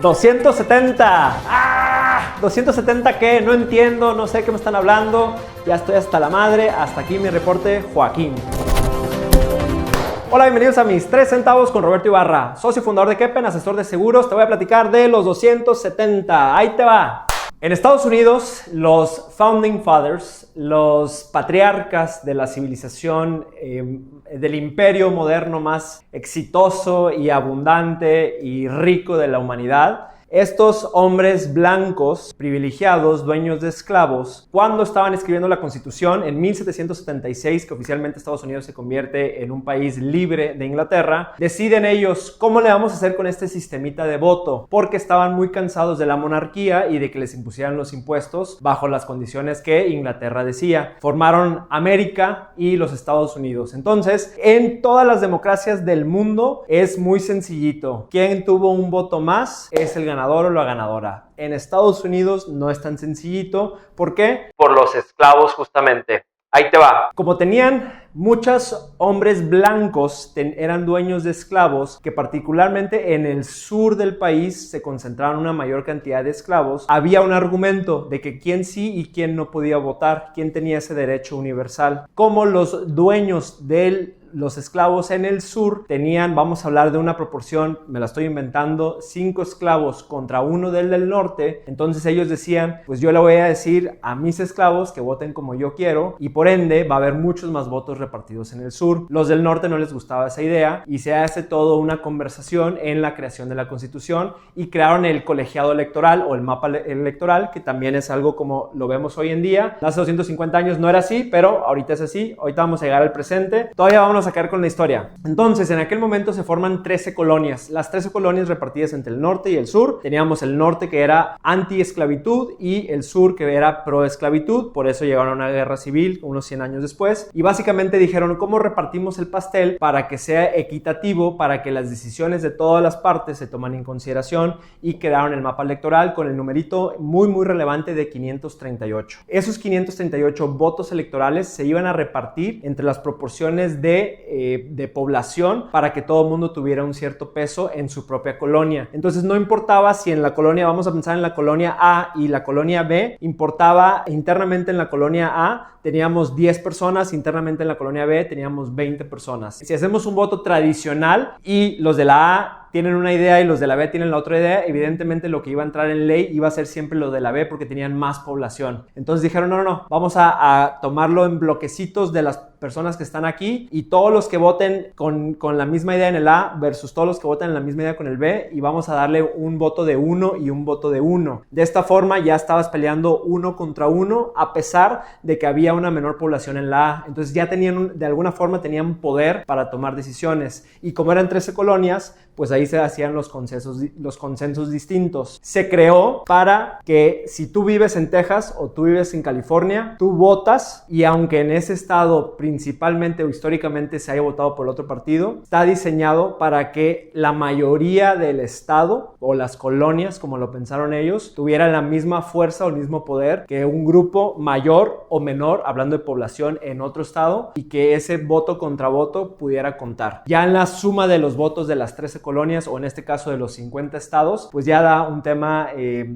270. ¡Ah! ¿270 qué? No entiendo, no sé qué me están hablando. Ya estoy hasta la madre. Hasta aquí mi reporte, Joaquín. Hola, bienvenidos a mis 3 centavos con Roberto Ibarra, socio fundador de Kepen, asesor de seguros. Te voy a platicar de los 270. Ahí te va. En Estados Unidos, los Founding Fathers, los patriarcas de la civilización, del imperio moderno más exitoso y abundante y rico de la humanidad, estos hombres blancos, privilegiados, dueños de esclavos, cuando estaban escribiendo la Constitución en 1776, que oficialmente Estados Unidos se convierte en un país libre de Inglaterra, deciden ellos cómo le vamos a hacer con este sistemita de voto, porque estaban muy cansados de la monarquía y de que les impusieran los impuestos bajo las condiciones que Inglaterra decía. Formaron América y los Estados Unidos. Entonces, en todas las democracias del mundo es muy sencillito. ¿Quién tuvo un voto más? Es el ganador o la ganadora. En Estados Unidos no es tan sencillito. ¿Por qué? Por los esclavos, justamente. Ahí te va. Como tenían muchos hombres blancos, eran dueños de esclavos, que particularmente en el sur del país se concentraban una mayor cantidad de esclavos, había un argumento de que quién sí y quién no podía votar, quién tenía ese derecho universal. Como los dueños de los esclavos en el sur tenían, vamos a hablar de una proporción, me la estoy inventando, 5 esclavos contra 1 del norte, entonces ellos decían, pues yo le voy a decir a mis esclavos que voten como yo quiero y por ende va a haber muchos más votos repartidos en el sur. Los del norte no les gustaba esa idea y se hace toda una conversación en la creación de la Constitución y crearon el colegiado electoral o el mapa electoral, que también es algo como lo vemos hoy en día. Hace 250 años no era así, pero ahorita es así. Ahorita vamos a llegar al presente. Todavía vamos a quedar con la historia. Entonces, en aquel momento se forman 13 colonias. Las 13 colonias repartidas entre el norte y el sur. Teníamos el norte que era anti-esclavitud y el sur que era pro-esclavitud. Por eso llegaron a una guerra civil unos 100 años después. Y básicamente dijeron, ¿cómo repartimos el pastel para que sea equitativo, para que las decisiones de todas las partes se toman en consideración? Y crearon el mapa electoral con el numerito muy relevante de 538. Esos 538 votos electorales se iban a repartir entre las proporciones de población para que todo el mundo tuviera un cierto peso en su propia colonia. Entonces no importaba si en la colonia, vamos a pensar en la colonia A y la colonia B, importaba internamente en la colonia A teníamos 10 personas, internamente en la colonia B teníamos 20 personas. Si hacemos un voto tradicional y los de la A tienen una idea y los de la B tienen la otra idea, evidentemente lo que iba a entrar en ley iba a ser siempre lo de la B porque tenían más población. Entonces dijeron, no, vamos a tomarlo en bloquecitos de las personas que están aquí y todos los que voten con la misma idea en el A versus todos los que voten en la misma idea con el B, y vamos a darle un voto de 1 y un voto de 1. De esta forma ya estabas peleando 1 contra 1 a pesar de que había una menor población en la A. Entonces ya tenían, de alguna forma tenían poder para tomar decisiones, y como eran 13 colonias, pues ahí se hacían los consensos distintos. Se creó para que si tú vives en Texas o tú vives en California, tú votas, y aunque en ese estado principalmente o históricamente se haya votado por el otro partido, está diseñado para que la mayoría del estado o las colonias, como lo pensaron ellos, tuvieran la misma fuerza o el mismo poder que un grupo mayor o menor, hablando de población, en otro estado, y que ese voto contra voto pudiera contar. Ya en la suma de los votos de las 13 colonias, o en este caso de los 50 estados, pues ya da un tema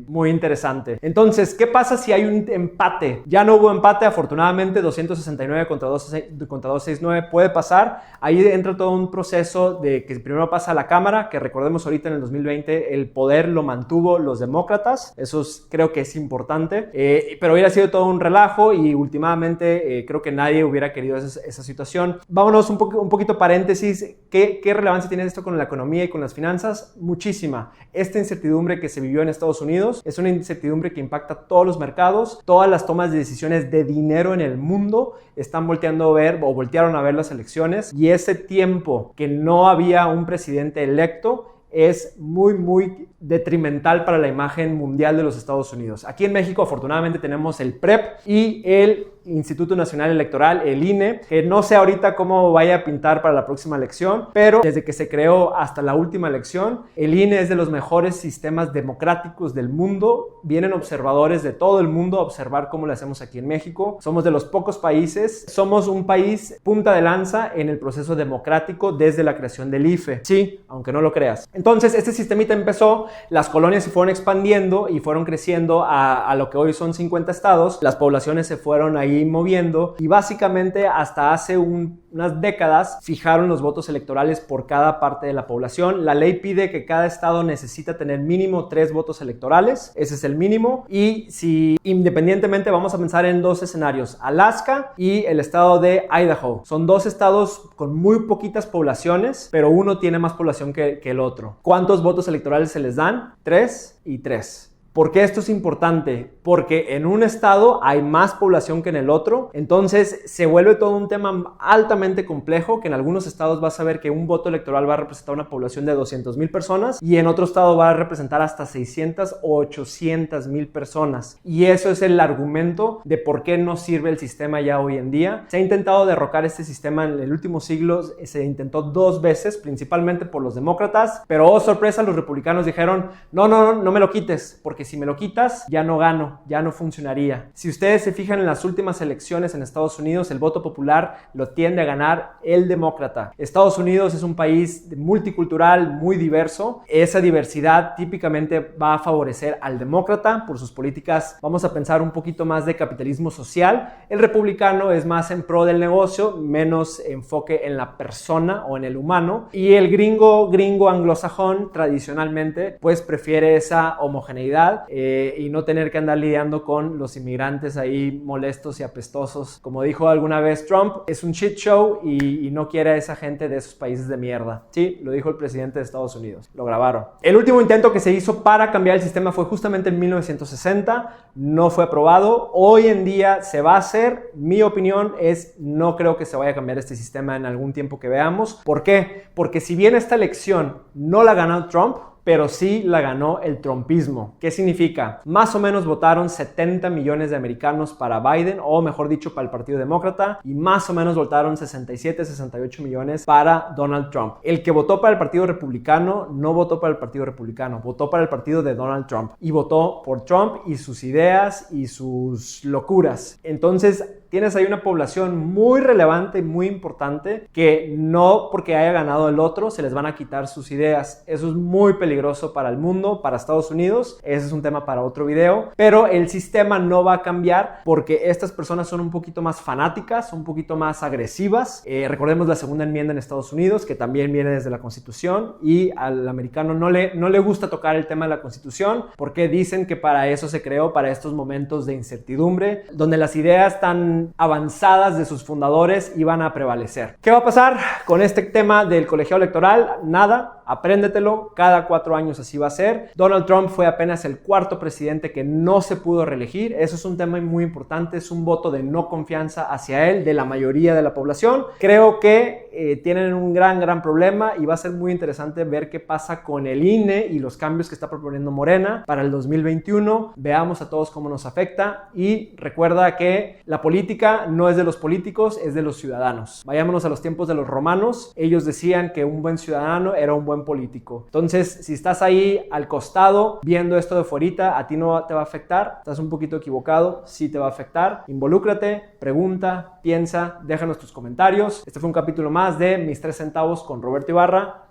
muy interesante. Entonces, ¿qué pasa si hay un empate? Ya no hubo empate, afortunadamente, 269 contra 269 puede pasar. Ahí entra todo un proceso de que primero pasa a la Cámara, que recordemos ahorita en el 2020 el poder lo mantuvo los demócratas. Eso creo que es importante, pero hubiera sido todo un relajo y últimamente creo que nadie hubiera querido esa situación. Vámonos un poquito paréntesis. ¿Qué relevancia tiene esto con la economía y con las finanzas? Muchísima. Esta incertidumbre que se vivió en Estados Unidos es una incertidumbre que impacta todos los mercados. Todas las tomas de decisiones de dinero en el mundo están voltearon a ver las elecciones, y ese tiempo que no había un presidente electo es muy detrimental para la imagen mundial de los Estados Unidos. Aquí en México, afortunadamente, tenemos el PREP y el Instituto Nacional Electoral, el INE, que no sé ahorita cómo vaya a pintar para la próxima elección, pero desde que se creó hasta la última elección, el INE es de los mejores sistemas democráticos del mundo. Vienen observadores de todo el mundo a observar cómo lo hacemos aquí en México. Somos de los pocos países, somos un país punta de lanza en el proceso democrático desde la creación del IFE. Sí, aunque no lo creas. Entonces, este sistemita empezó, las colonias se fueron expandiendo y fueron creciendo a lo que hoy son 50 estados. Las poblaciones se fueron ahí moviendo y básicamente hasta hace unas décadas fijaron los votos electorales por cada parte de la población. La ley pide que cada estado necesita tener mínimo 3 votos electorales. Ese es el mínimo. Y si independientemente vamos a pensar en 2 escenarios, Alaska y el estado de Idaho. Son 2 estados con muy poquitas poblaciones, pero uno tiene más población que el otro. ¿Cuántos votos electorales se les dan? 3 y 3. ¿Por qué esto es importante? Porque en un estado hay más población que en el otro, entonces se vuelve todo un tema altamente complejo, que en algunos estados vas a ver que un voto electoral va a representar una población de 200,000 personas y en otro estado va a representar hasta 600 o 800,000 personas. Y eso es el argumento de por qué no sirve el sistema ya hoy en día. Se ha intentado derrocar este sistema en el último siglo, se intentó 2 veces, principalmente por los demócratas, pero oh sorpresa, los republicanos dijeron, no me lo quites, porque si me lo quitas, ya no gano, ya no funcionaría. Si ustedes se fijan en las últimas elecciones en Estados Unidos, el voto popular lo tiende a ganar el demócrata. Estados Unidos es un país multicultural, muy diverso. Esa diversidad típicamente va a favorecer al demócrata por sus políticas. Vamos a pensar un poquito más de capitalismo social. El republicano es más en pro del negocio, menos enfoque en la persona o en el humano. Y el gringo anglosajón tradicionalmente pues prefiere esa homogeneidad y no tener que andar lidiando con los inmigrantes ahí molestos y apestosos. Como dijo alguna vez Trump, es un shit show y no quiere a esa gente de esos países de mierda. Sí, lo dijo el presidente de Estados Unidos. Lo grabaron. El último intento que se hizo para cambiar el sistema fue justamente en 1960. No fue aprobado. Hoy en día se va a hacer. Mi opinión es, no creo que se vaya a cambiar este sistema en algún tiempo que veamos. ¿Por qué? Porque si bien esta elección no la ganó Trump, pero sí la ganó el trumpismo. ¿Qué significa? Más o menos votaron 70 millones de americanos para Biden, o mejor dicho, para el Partido Demócrata, y más o menos votaron 68 millones para Donald Trump. El que votó para el Partido Republicano no votó para el Partido Republicano, votó para el partido de Donald Trump y votó por Trump y sus ideas y sus locuras. Entonces, tienes ahí una población muy relevante y muy importante que no porque haya ganado el otro se les van a quitar sus ideas. Eso es muy peligroso para el mundo, para Estados Unidos. Ese es un tema para otro video. Pero el sistema no va a cambiar porque estas personas son un poquito más fanáticas, un poquito más agresivas. Recordemos la segunda enmienda en Estados Unidos, que también viene desde la Constitución, y al americano no le gusta tocar el tema de la Constitución porque dicen que para eso se creó, para estos momentos de incertidumbre, donde las ideas tan avanzadas de sus fundadores iban a prevalecer. ¿Qué va a pasar con este tema del colegiado electoral? Nada, apréndetelo, cada 4 años así va a ser. Donald Trump fue apenas el 4º presidente que no se pudo reelegir. Eso es un tema muy importante, es un voto de no confianza hacia él de la mayoría de la población. Creo que tienen un gran problema y va a ser muy interesante ver qué pasa con el INE y los cambios que está proponiendo Morena para el 2021. Veamos a todos cómo nos afecta y recuerda que la política no es de los políticos, es de los ciudadanos. Vayámonos a los tiempos de los romanos. Ellos decían que un buen ciudadano era un buen político. Entonces, si estás ahí al costado viendo esto de fuerita, a ti no te va a afectar. Estás un poquito equivocado, sí te va a afectar. Involúcrate, pregunta, piensa, déjanos tus comentarios. Este fue un capítulo más de Mis 3 centavos con Roberto Ibarra.